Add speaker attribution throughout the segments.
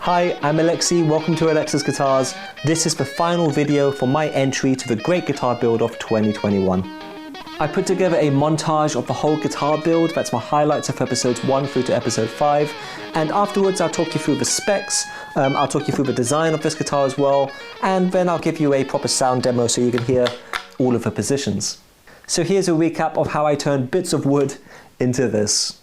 Speaker 1: Hi, I'm Alexis, welcome to Alexis Guitars. This is the final video for my entry to the Great Guitar Build of 2021. I put together a montage of the whole guitar build, that's my highlights of episodes 1 through to episode 5, and afterwards I'll talk you through the specs, I'll talk you through the design of this guitar as well, and then I'll give you a proper sound demo so you can hear all of the positions. So here's a recap of how I turned bits of wood into this.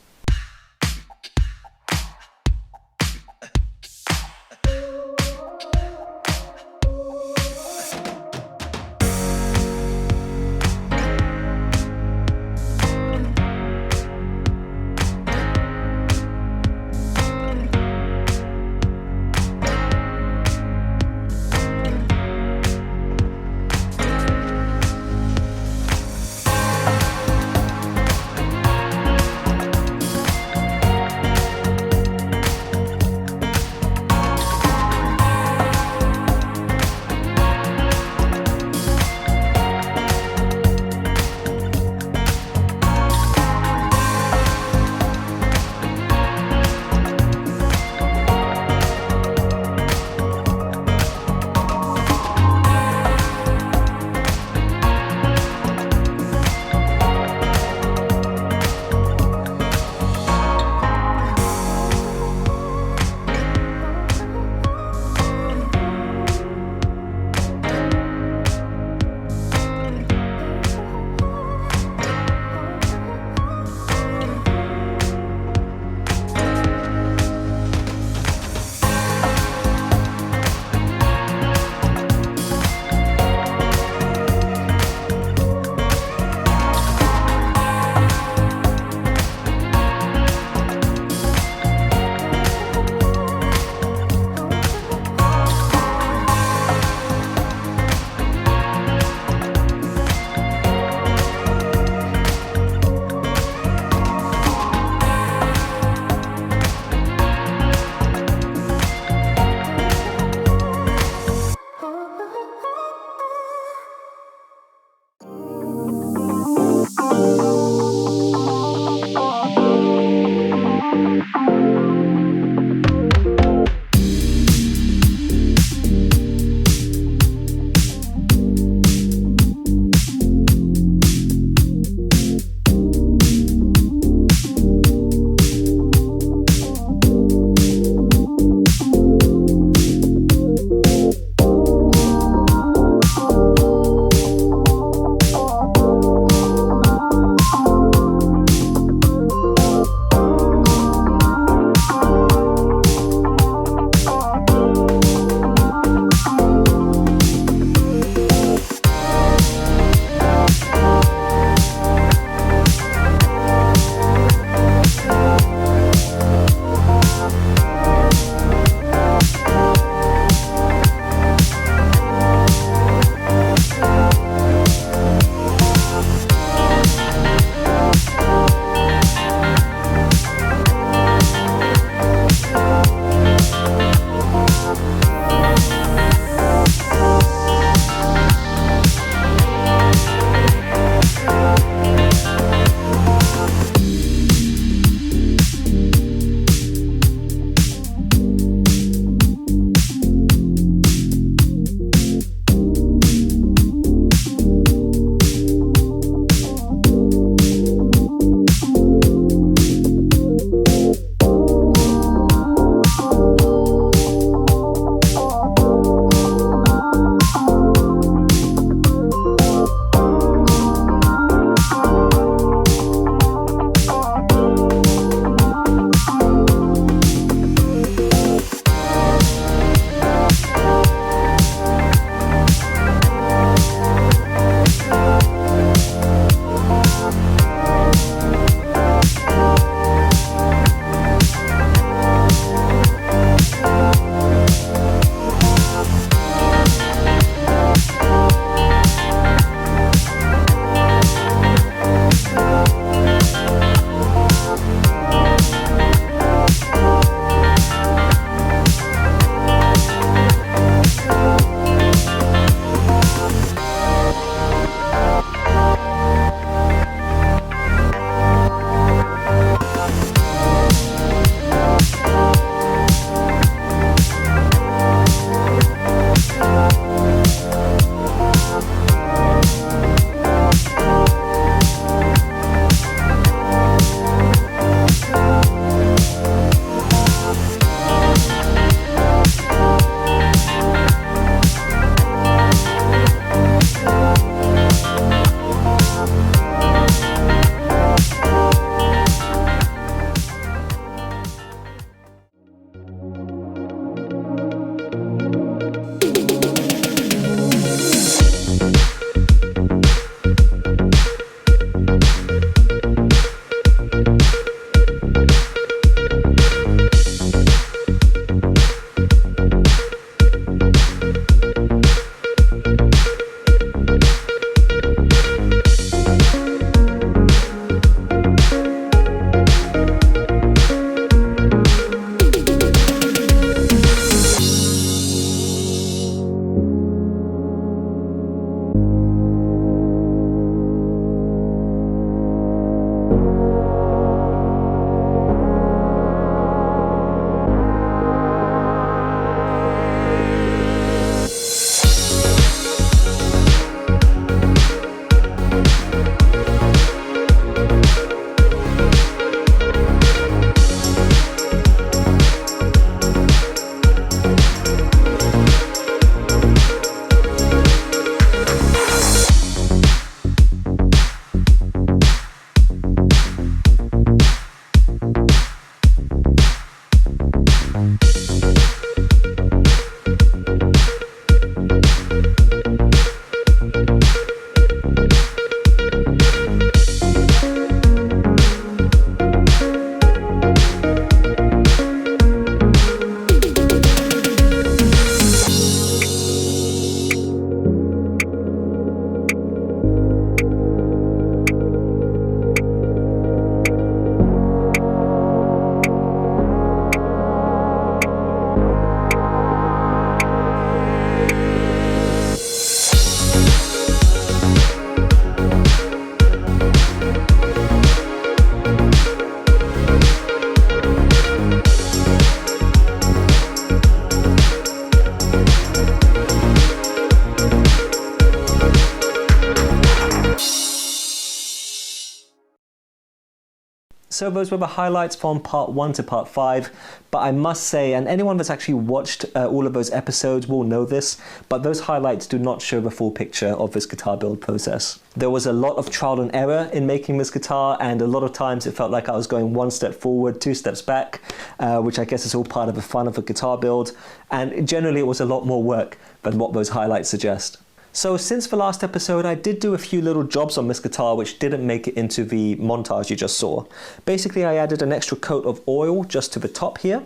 Speaker 1: So those were the highlights from part 1 to part 5, but I must say, and anyone that's actually watched all of those episodes will know this, but those highlights do not show the full picture of this guitar build process. There was a lot of trial and error in making this guitar, and a lot of times it felt like I was going 1 step forward, 2 steps back, which I guess is all part of the fun of a guitar build, and generally it was a lot more work than what those highlights suggest. So since the last episode, I did do a few little jobs on this guitar which didn't make it into the montage you just saw. Basically, I added an extra coat of oil just to the top here.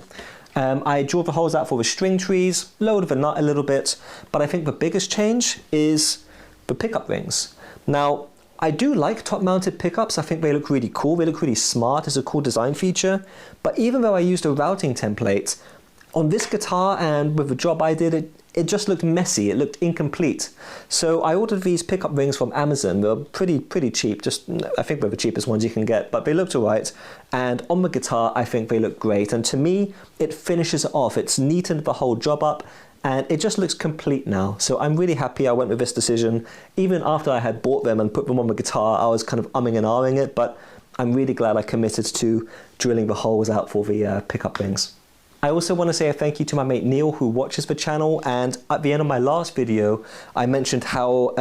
Speaker 1: I drilled the holes out for the string trees, lowered the nut a little bit, but I think the biggest change is the pickup rings. Now, I do like top-mounted pickups. I think they look really cool. They look really smart. It's a cool design feature. But even though I used a routing template, on this guitar and with the job I did, it just looked messy, it looked incomplete. So I ordered these pickup rings from Amazon. They're pretty cheap, I think they're the cheapest ones you can get, but they looked alright. And on the guitar, I think they look great. And to me, it finishes it off. It's neatened the whole job up, and it just looks complete now. So I'm really happy I went with this decision. Even after I had bought them and put them on the guitar, I was kind of umming and ahhing it, but I'm really glad I committed to drilling the holes out for the pickup rings. I also want to say a thank you to my mate Neil, who watches the channel, and at the end of my last video I mentioned how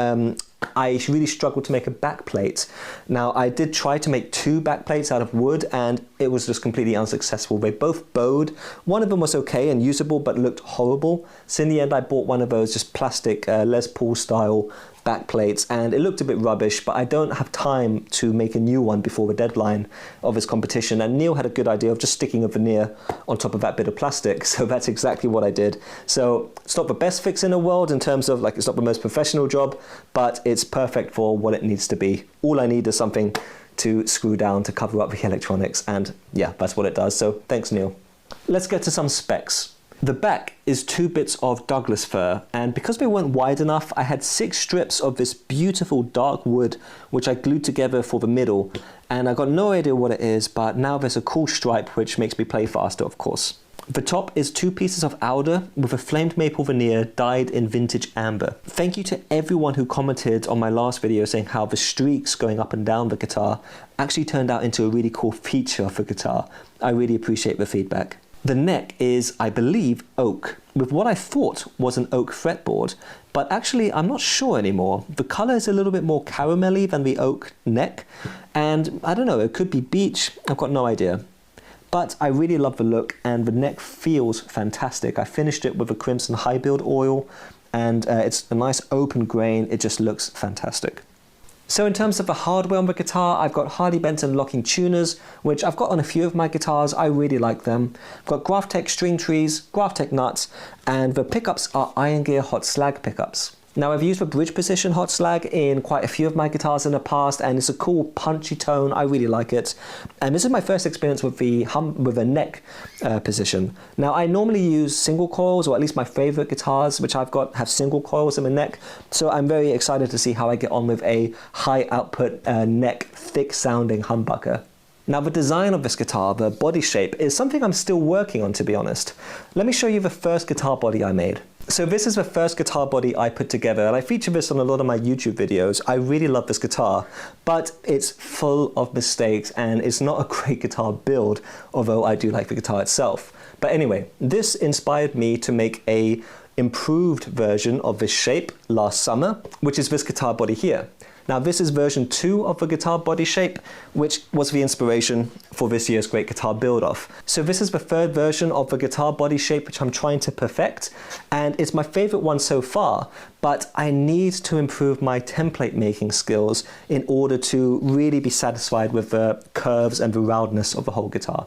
Speaker 1: I really struggled to make a backplate. Now, I did try to make 2 backplates out of wood and it was just completely unsuccessful. They both bowed. One of them was okay and usable but looked horrible, so in the end I bought one of those just plastic Les Paul style backplates, and it looked a bit rubbish, but I don't have time to make a new one before the deadline of this competition. And Neil had a good idea of just sticking a veneer on top of that bit of plastic, so that's exactly what I did. So it's not the best fix in the world in terms of, like, it's not the most professional job, but it's perfect for what it needs to be. All I need is something to screw down to cover up the electronics, and yeah, that's what it does. So thanks, Neil. Let's get to some specs. The back is 2 bits of Douglas fir, and because they weren't wide enough, I had 6 strips of this beautiful dark wood which I glued together for the middle, and I got no idea what it is, but now there's a cool stripe which makes me play faster, of course. The top is 2 pieces of alder with a flamed maple veneer dyed in vintage amber. Thank you to everyone who commented on my last video saying how the streaks going up and down the guitar actually turned out into a really cool feature of the guitar. I really appreciate the feedback. The neck is, I believe, oak, with what I thought was an oak fretboard, but actually I'm not sure anymore. The colour is a little bit more caramelly than the oak neck, and I don't know, it could be beech, I've got no idea. But I really love the look, and the neck feels fantastic. I finished it with a crimson high build oil, and it's a nice open grain. It just looks fantastic. So in terms of the hardware on the guitar, I've got Harley Benton locking tuners, which I've got on a few of my guitars. I really like them. I've got Graphtec string trees, Graphtec nuts, and the pickups are Iron Gear hot slag pickups. Now, I've used the bridge position hot slag in quite a few of my guitars in the past, and it's a cool punchy tone. I really like it. And this is my first experience with the neck position. Now, I normally use single coils, or at least my favorite guitars, which I've got, have single coils in the neck. So I'm very excited to see how I get on with a high output neck, thick sounding humbucker. Now, the design of this guitar, the body shape, is something I'm still working on, to be honest. Let me show you the first guitar body I made. So this is the first guitar body I put together, and I feature this on a lot of my YouTube videos. I really love this guitar, but it's full of mistakes and it's not a great guitar build, although I do like the guitar itself. But anyway, this inspired me to make a improved version of this shape last summer, which is this guitar body here. Now, this is version 2 of the guitar body shape, which was the inspiration for this year's Great Guitar Build-Off. So this is the 3rd version of the guitar body shape, which I'm trying to perfect, and it's my favorite one so far, but I need to improve my template making skills in order to really be satisfied with the curves and the roundness of the whole guitar.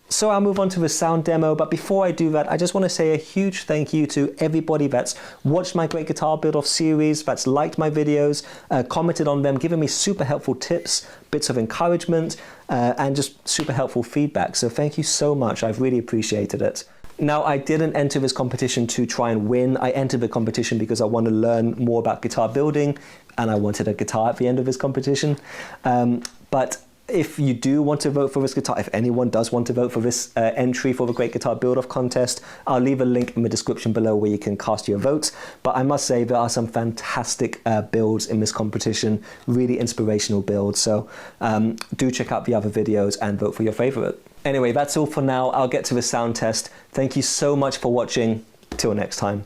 Speaker 1: So I'll move on to the sound demo, but before I do that, I just want to say a huge thank you to everybody that's watched my Great Guitar Build-Off series, that's liked my videos, commented on them, given me super helpful tips, bits of encouragement, and just super helpful feedback. So thank you so much, I've really appreciated it. Now, I didn't enter this competition to try and win. I entered the competition because I want to learn more about guitar building, and I wanted a guitar at the end of this competition. But If you do want to vote for this guitar, if anyone does want to vote for this entry for the Great Guitar Build-Off contest, I'll leave a link in the description below where you can cast your votes. But I must say there are some fantastic builds in this competition, really inspirational builds. So do check out the other videos and vote for your favorite. Anyway, that's all for now. I'll get to the sound test. Thank you so much for watching. Till next time.